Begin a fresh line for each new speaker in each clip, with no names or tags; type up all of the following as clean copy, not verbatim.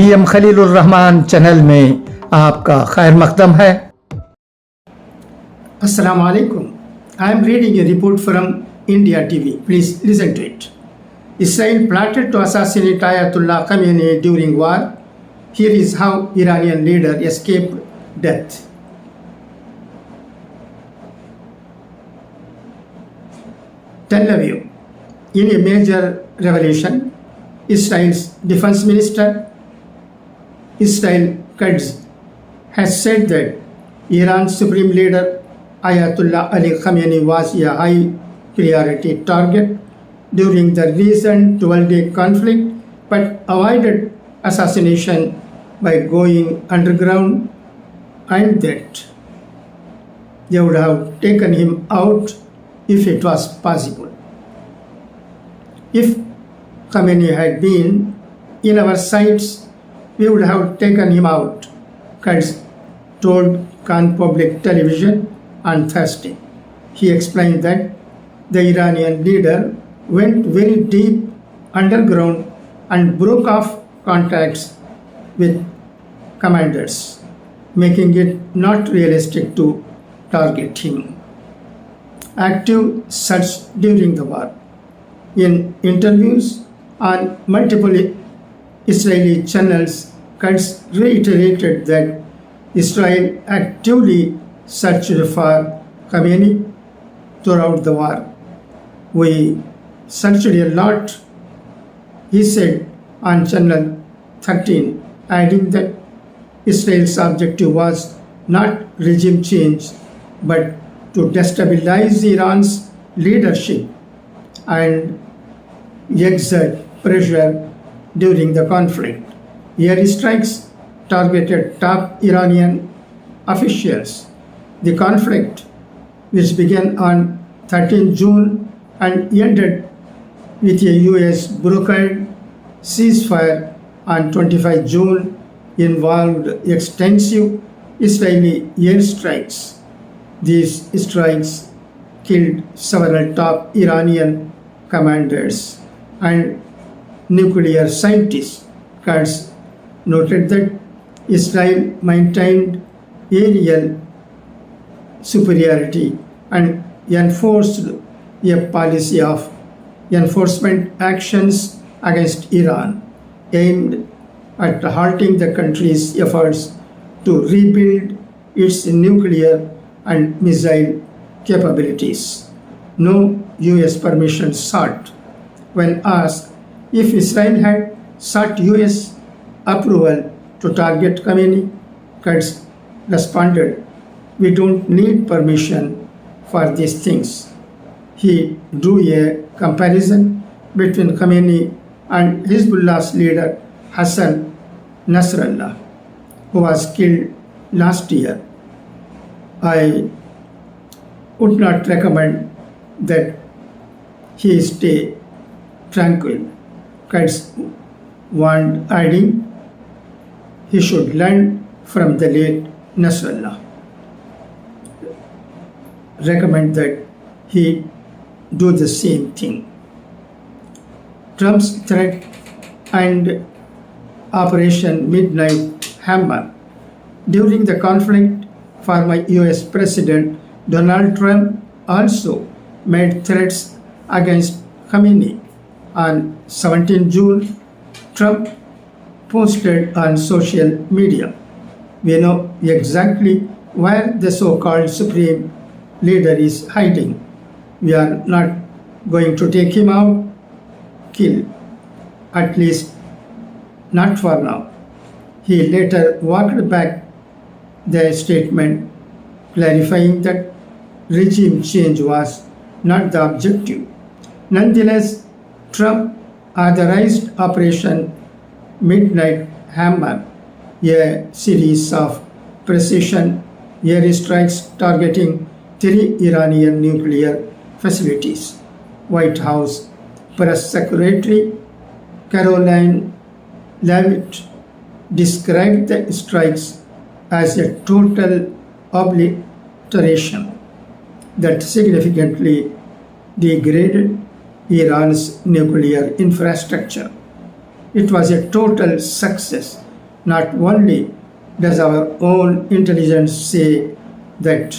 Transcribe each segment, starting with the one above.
VM Khalilur Rahman channel में आपका खैर मकदम है।
Assalamu alaikum. I am reading a report from India TV. Please listen to it. Israel plotted to assassinate Ayatollah Khamenei during war. Here is how Iranian leader escaped death. Tel Aviv. In a major revelation, Israel's defense minister, Israel Katz, has said that Iran's supreme leader Ayatollah Ali Khamenei was a high priority target during the recent 12-day conflict, but avoided assassination by going underground, and that they would have taken him out if it was possible. If Khamenei had been in our sights, we would have taken him out, Katz told Khan Public Television on Thursday. He explained that the Iranian leader went very deep underground and broke off contacts with commanders, making it not realistic to target him. Active search during the war. In interviews on multiple Israeli channels, Katz reiterated that Israel actively searched for Khamenei throughout the war. We searched a lot, he said on Channel 13, adding that Israel's objective was not regime change but to destabilize Iran's leadership and exert pressure during the conflict. Airstrikes targeted top Iranian officials. The conflict, which began on 13 June and ended with a US brokered ceasefire on 25 June, involved extensive Israeli airstrikes. These strikes killed several top Iranian commanders and nuclear scientists. Katz noted that Israel maintained aerial superiority and enforced a policy of enforcement actions against Iran aimed at halting the country's efforts to rebuild its nuclear and missile capabilities. No US permission sought. When asked if Israel had sought US approval to target Khamenei, Katz responded, "We don't need permission for these things." He drew a comparison between Khamenei and Hezbollah's leader Hassan Nasrallah, who was killed last year. "I would not recommend that he stay tranquil," Katz warned, adding he should learn from the late Nasrallah. Recommend that he do the same thing. Trump's threat and Operation Midnight Hammer. During the conflict, former US President Donald Trump also made threats against Khamenei. On 17 June, Trump posted on social media, "We know exactly where the so-called supreme leader is hiding. We are not going to take him out, kill, at least not for now." He later walked back the statement, clarifying that regime change was not the objective. Nonetheless, Trump authorized Operation Midnight Hammer, a series of precision airstrikes targeting 3 Iranian nuclear facilities. White House Press Secretary Caroline Leavitt described the strikes as a total obliteration that significantly degraded Iran's nuclear infrastructure. It was a total success Not only does our own intelligence say that,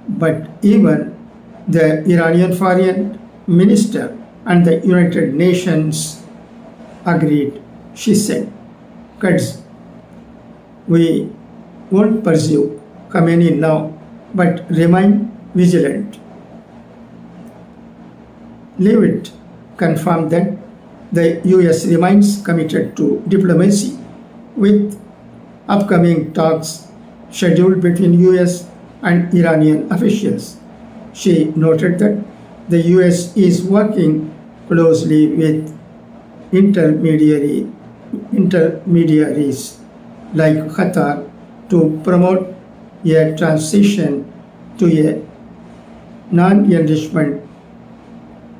but even the Iranian foreign minister and the United Nations agreed. She said, "Kurds, we won't pursue Khamenei now, but remain vigilant." Leavitt confirmed that the US remains committed to diplomacy with upcoming talks scheduled between US and Iranian officials. She noted that the US is working closely with intermediaries like Qatar to promote a transition to a non-enrichment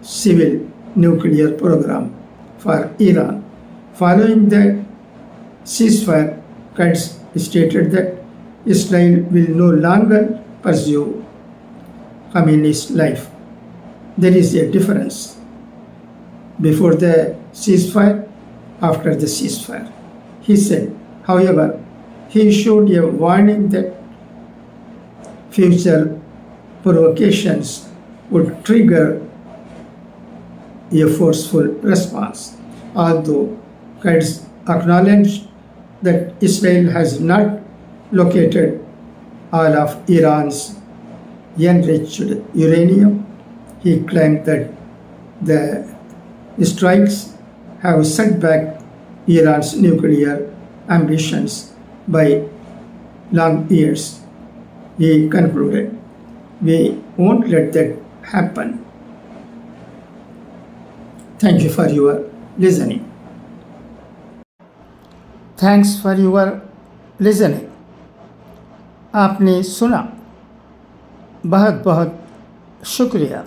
civil nuclear program for Iran. Following the ceasefire, Kurds stated that Israel will no longer pursue Khamenei's life. There is a difference before the ceasefire, after the ceasefire. He said, however, he issued a warning that future provocations would trigger a forceful response. Although Kurds acknowledged that Israel has not located all of Iran's enriched uranium, he claimed that the strikes have set back Iran's nuclear ambitions by long years. He concluded, "We won't let that happen." Thank you for your listening.
Thanks for your listening. आपने सुना, बहुत बहुत शुक्रिया।